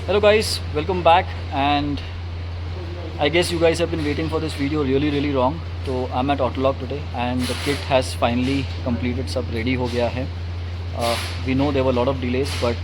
Hello guys, welcome back, and I guess you guys have been waiting for this video really long. So I'm at Autologue today and the kit has finally completed, सब ready हो गया है. We know there were a lot of delays, but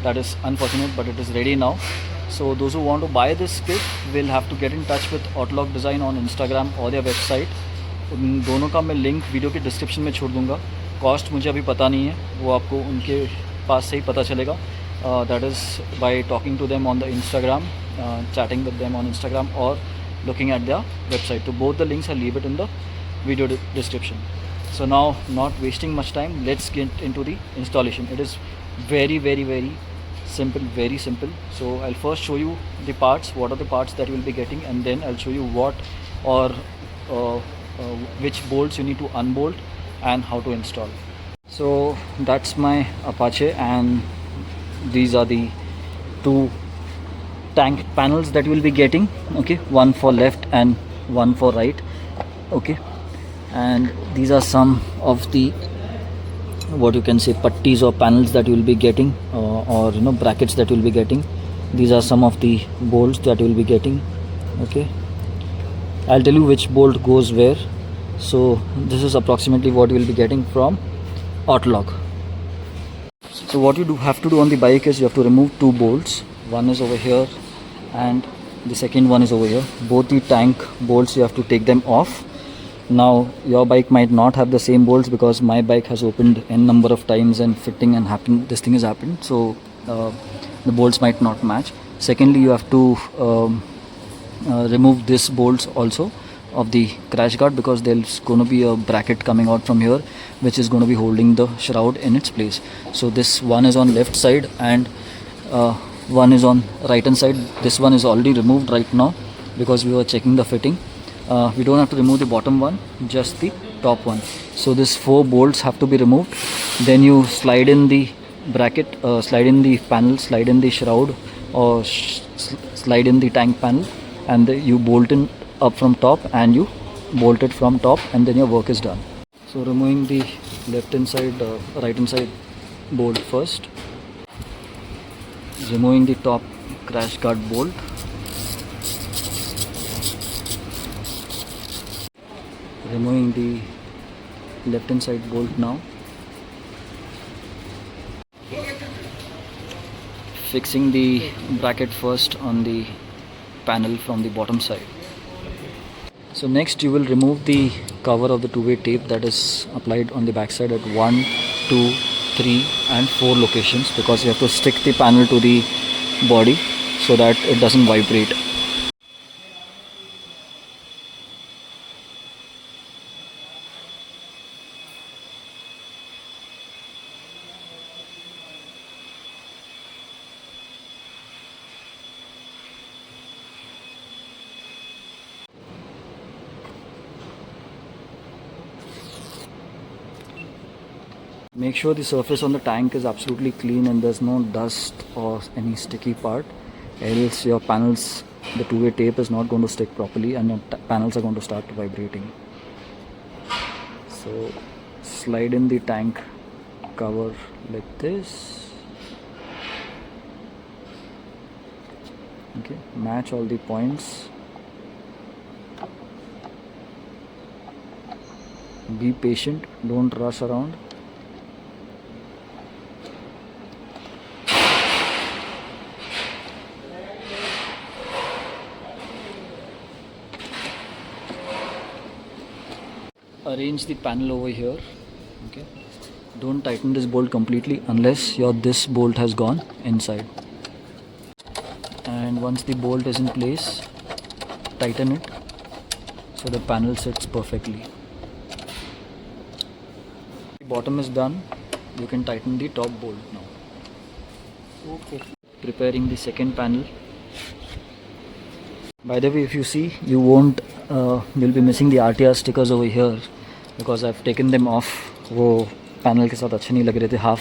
that is unfortunate, but it is ready now. So those who want to buy this kit will have to get in touch with Autologue Design on Instagram or their website. उन दोनों का मैं link video के description में छोड़ दूँगा. Cost मुझे अभी पता नहीं है, वो आपको उनके पास से ही पता चलेगा. That is by talking to them on the Instagram, chatting with them on Instagram, or looking at their website. So both the links I'll leave it in the video description. So now, not wasting much time, let's get into the installation. It is very simple, very simple. So I'll first show you the parts, what are the parts that you will be getting, and then I'll show you what or which bolts you need to unbolt and how to install. So that's my Apache, and these are the two tank panels that you will be getting. Okay, one for left and one for right. Okay, and these are some of the, what you can say, putties or panels that you will be getting, or brackets that you will be getting. These are some of the bolts that you will be getting. Okay, I'll tell you which bolt goes where. So this is approximately what you will be getting from Autologue. So what you have to do on the bike is you have to remove two bolts. One is over here and the second one is over here. Both the tank bolts, you have to take them off. Now your bike might not have the same bolts because my bike has opened n number of times and fitting and happened, this thing has happened, so the bolts might not match. Secondly, you have to remove this bolts also of the crash guard, because there's going to be a bracket coming out from here which is going to be holding the shroud in its place. So this one is on left side and one is on right hand side. This one is already removed right now because we were checking the fitting. We don't have to remove the bottom one, just the top one. So this 4 bolts have to be removed. Then you slide in the bracket, slide in the panel, slide in the shroud, or slide in the tank panel, and you bolt in up from top and you bolt it from top, and then your work is done. So removing the left hand side, right hand side bolt first, removing the top crash guard bolt, removing the left hand side bolt now, fixing the bracket first on the panel from the bottom side. So next you will remove the cover of the two-way tape that is applied on the back side at 1, 2, 3 and 4 locations, because you have to stick the panel to the body so that it doesn't vibrate. Make sure the surface on the tank is absolutely clean and there's no dust or any sticky part, else your panels, the two-way tape is not going to stick properly and your panels are going to start vibrating. So slide in the tank cover like this. Okay, match all the points. Be patient, don't rush around. Arrange the panel over here Okay, don't tighten this bolt completely unless your this bolt has gone inside. And once the bolt is in place, tighten it so the panel sits perfectly. The bottom is done. You can tighten the top bolt now. Okay. Preparing the second panel. By the way, if you see, you won't you'll be missing the RTR stickers over here because I've taken them off. वो panel के साथ अच्छे नहीं लग रहे थे, half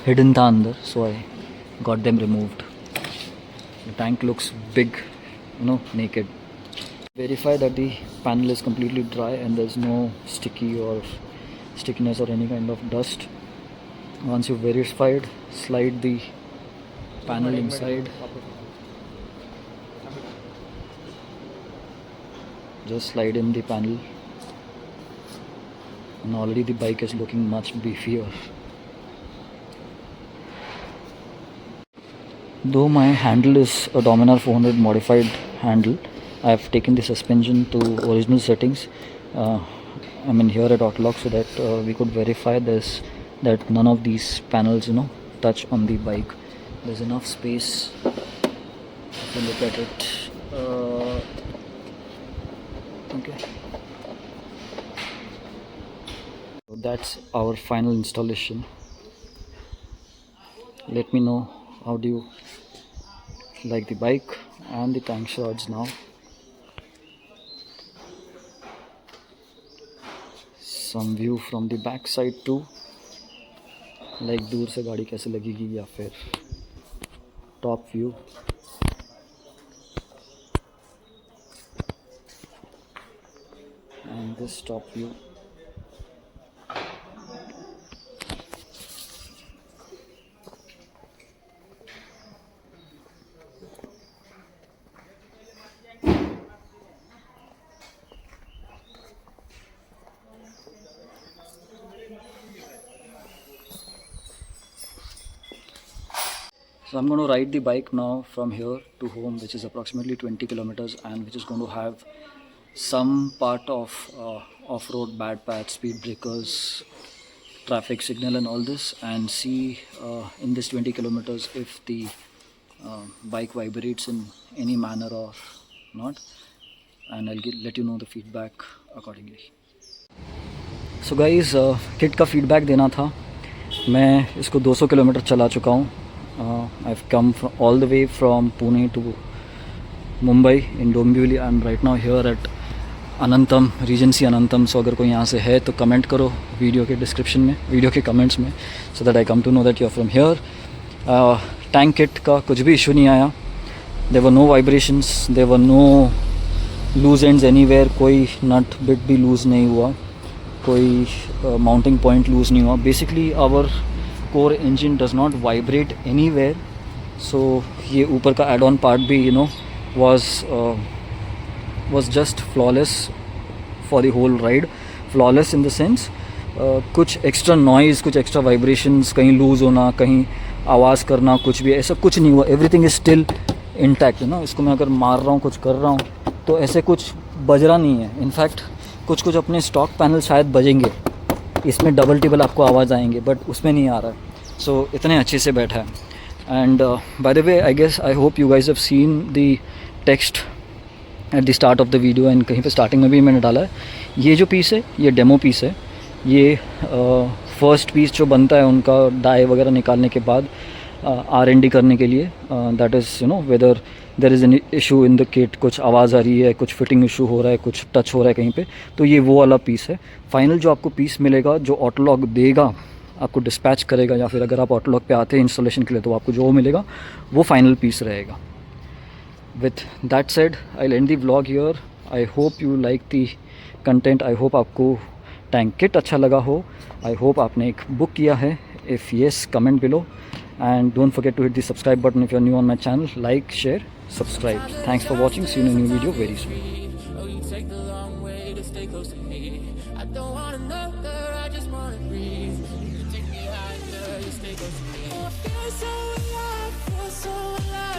hidden था अंदर, so I got them removed. The tank looks big, naked. Verify that the panel is completely dry and there's no sticky or stickiness or any kind of dust. Once you've verified, slide the panel inside. Just slide in the panel, and already the bike is looking much beefier. Though my handle is a Dominar 400 modified handle, I have taken the suspension to original settings. Here at Autologue, so that we could verify this, that none of these panels touch on the bike. There's enough space if you look at it. Okay, so that's our final installation. Let me know how do you like the bike and the tank shots now. Some view from the back side too, like दूर से गाड़ी कैसे लगेगी या फिर top view. And this top view. So I'm going to ride the bike now from here to home, which is approximately 20 kilometers, and which is going to have some part of off-road bad patch, speed breakers, traffic signal and all this, and see in this 20 kilometers if the bike vibrates in any manner or not, and I'll let you know the feedback accordingly. So guys, kit का feedback देना था. मैं इसको 200 kilometre चला चुका हूँ. I've come all the way from Pune to Mumbai in Dombivli. I'm right now here at Anantam, Regency Anantam. So अगर कोई यहाँ से है तो कमेंट करो वीडियो के डिस्क्रिप्शन में, वीडियो के कमेंट्स में, so that I come to know that you're from here. Tank kit का कुछ भी इशू नहीं आया. There were no vibrations, there were no loose ends anywhere. कोई नट बिट भी लूज़ नहीं हुआ, कोई माउंटिंग पॉइंट लूज़ नहीं हुआ. Basically our core engine does not vibrate anywhere. So ये ऊपर का एड ऑन पार्ट भी was just flawless for the whole ride. Flawless in the sense कुछ एक्स्ट्रा नॉइज़, कुछ एक्स्ट्रा वाइब्रेशंस, कहीं लूज़ होना, कहीं आवाज़ करना, कुछ भी ऐसा कुछ नहीं हुआ. Everything is still intact. इसको मैं अगर मार रहा हूँ, कुछ कर रहा हूँ, तो ऐसे कुछ बज रहा नहीं है. इनफैक्ट कुछ अपने स्टॉक पैनल शायद बजेंगे, इसमें डबल टिबल आपको आवाज़ आएंगे, बट उसमें नहीं आ रहा है. सो इतने अच्छे से बैठा है. And by the way, I hope you guys have seen the text at the start of the video, and कहीं पे स्टार्टिंग में भी मैंने डाला है. ये जो पीस है, ये डेमो पीस है. ये फर्स्ट पीस जो बनता है उनका डाई वगैरह निकालने के बाद R&D करने के लिए, that is whether there is an issue in the kit, कुछ आवाज़ आ रही है, कुछ फिटिंग इशू हो रहा है, कुछ टच हो रहा है कहीं पे, तो ये वो वाला पीस है. फाइनल जो आपको पीस मिलेगा, जो ऑटोलॉग देगा, आपको डिस्पैच करेगा, या फिर अगर आप ऑटोलॉग पे आते हैं इंस्टॉलेशन के लिए, तो आपको जो मिलेगा वो फाइनल पीस रहेगा. With that said, I will and the vlog here. I hope you like the content. I hope आपको टैंक किट अच्छा लगा हो. आई होप आपने एक बुक किया है. If yes, comment below. And don't forget to hit the subscribe button if you're new on my channel. Like, share, subscribe. Thanks for watching. See you in a new video very soon. Oh, you take the long way to stay close to me. I don't want another, I just want to breathe. You take me higher, you stay close to me. I feel so alive, feel so alive.